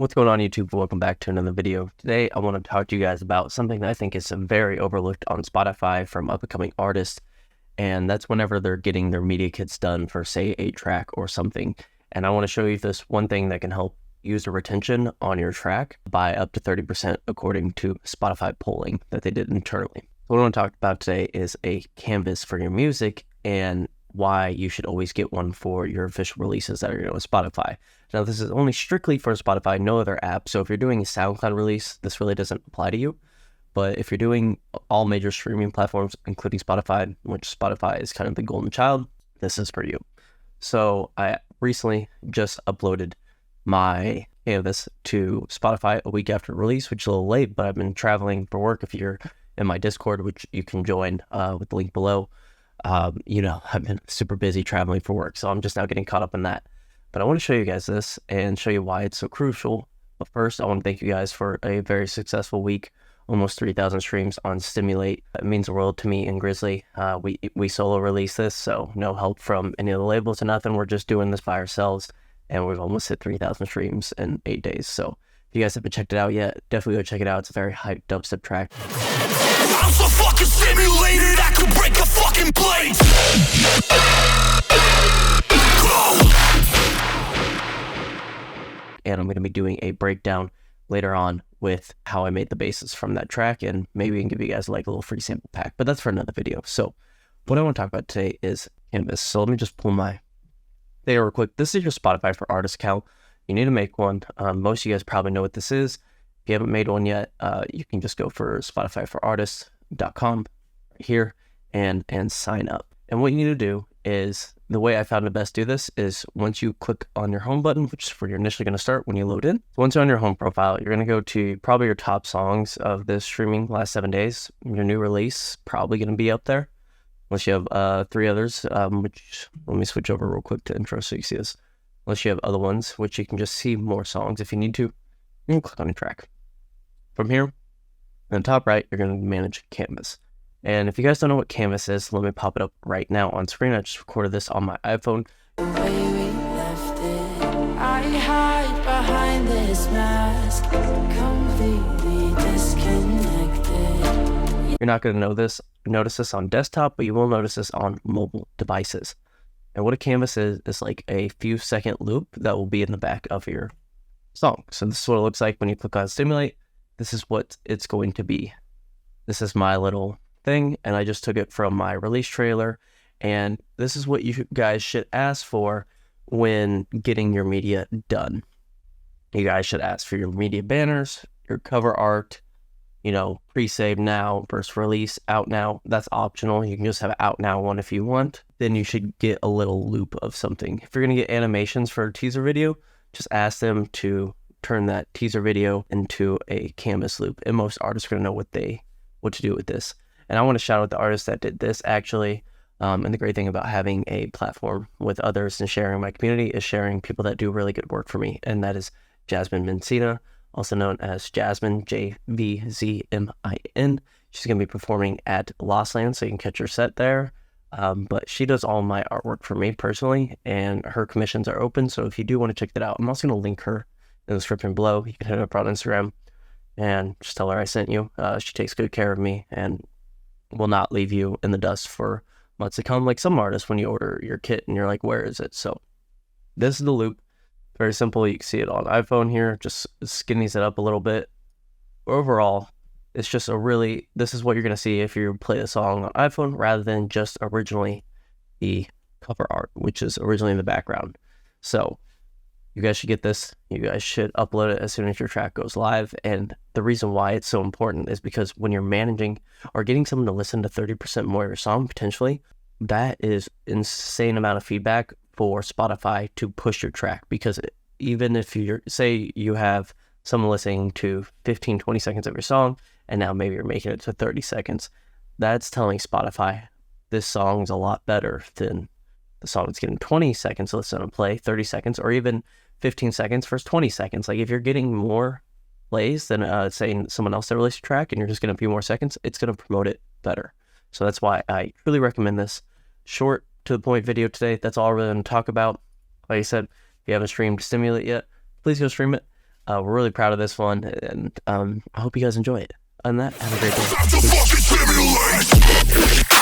What's going on, YouTube? Welcome back to another video. Today I want to talk to you guys about something that I think is very overlooked on Spotify from up-and-coming artists, and that's whenever they're getting their media kits done for, say, a track or something. And I want to show you this one thing that can help user retention on your track by up to 30% according to Spotify polling that they did internally. What I want to talk about today is a canvas for your music and why you should always get one for your official releases that are on Spotify. Now, this is only strictly for Spotify, no other app. So if you're doing a SoundCloud release, this really doesn't apply to you. But if you're doing all major streaming platforms, including Spotify, which Spotify is kind of the golden child, this is for you. So I recently just uploaded my canvas to Spotify a week after release, which is a little late, but I've been traveling for work. If you're in my Discord, which you can join with the link below, I've been super busy traveling for work, so I'm just now getting caught up in that. But I want to show you guys this and show you why it's so crucial. But first, I want to thank you guys for a very successful week. Almost 3,000 streams on Stimulate. It means the world to me and Grizzly. We solo released this, so no help from any of the labels or nothing. We're just doing this by ourselves, and we've almost hit 3,000 streams in 8 days. So if you guys haven't checked it out yet, definitely go check it out. It's a very hyped dubstep track. I'm so fucking stimulated, I could break a fucking plate. And I'm going to be doing a breakdown later on with how I made the basses from that track, and maybe I can give you guys like a little free sample pack, but that's for another video. So what I want to talk about today is Canvas. So let me just pull my data real quick. This is your Spotify for Artists account. You need to make one. Most of you guys probably know what this is. If you haven't made one yet, you can just go for spotifyforartists.com right here and sign up. And what you need to do is, the way I found to best do this is once you click on your home button, which is where you're initially going to start when you load in. Once you're on your home profile, you're going to go to probably your top songs of this streaming last 7 days. Your new release probably going to be up there, unless you have 3 others, which let me switch over real quick to intro so you see this. Unless you have other ones, which you can just see more songs if you need to. You can click on a track. From here, in the top right, you're going to manage Canvas. And if you guys don't know what Canvas is, let me pop it up right now on screen. I just recorded this on my iPhone. The way we left it, I hide behind this mask, completely disconnected. You're not going to notice this on desktop, but you will notice this on mobile devices. And what a canvas is like a few second loop that will be in the back of your song. So this is what it looks like when you click on Stimulate. This is what it's going to be. This is my little thing, and I just took it from my release trailer. And this is what you guys should ask for when getting your media done. You guys should ask for your media banners, your cover art, pre-save now versus release out now. That's optional. You can just have out now one if you want. Then you should get a little loop of something. If you're going to get animations for a teaser video, just ask them to turn that teaser video into a canvas loop. And most artists are going to know what to do with this. And I want to shout out the artist that did this actually. And the great thing about having a platform with others and sharing my community is sharing people that do really good work for me. And that is Jasmine Mencina, also known as Jasmine, JVZMIN. She's going to be performing at Lost Land, so you can catch her set there. But she does all my artwork for me personally, and her commissions are open. So if you do want to check that out, I'm also going to link her in the description below. You can hit her up on Instagram and just tell her I sent you. She takes good care of me and will not leave you in the dust for months to come, like some artists when you order your kit and you're like, where is it? So this is the loop. Very simple. You can see it on iPhone here. Just skinnies it up a little bit. Overall, it's just this is what you're going to see if you play the song on iPhone rather than just originally the cover art, which is originally in the background. So you guys should get this. You guys should upload it as soon as your track goes live. And the reason why it's so important is because when you're managing or getting someone to listen to 30% more of your song, potentially, that is insane amount of feedback for Spotify to push your track. Because even if say you have someone listening to 15, 20 seconds of your song, and now maybe you're making it to 30 seconds, that's telling Spotify this song's a lot better than the song that's getting 20 seconds to listen and play, 30 seconds, or even 15 seconds versus 20 seconds. Like if you're getting more plays than say someone else that released a track and you're just getting a few more seconds, it's going to promote it better. So that's why I really recommend this. Short to the point video today. That's all we're going to talk about. Like I said, if you haven't streamed Stimulate yet, please go stream it. We're really proud of this one, and I hope you guys enjoy it. On that, have a great day. Time to fucking stimulate.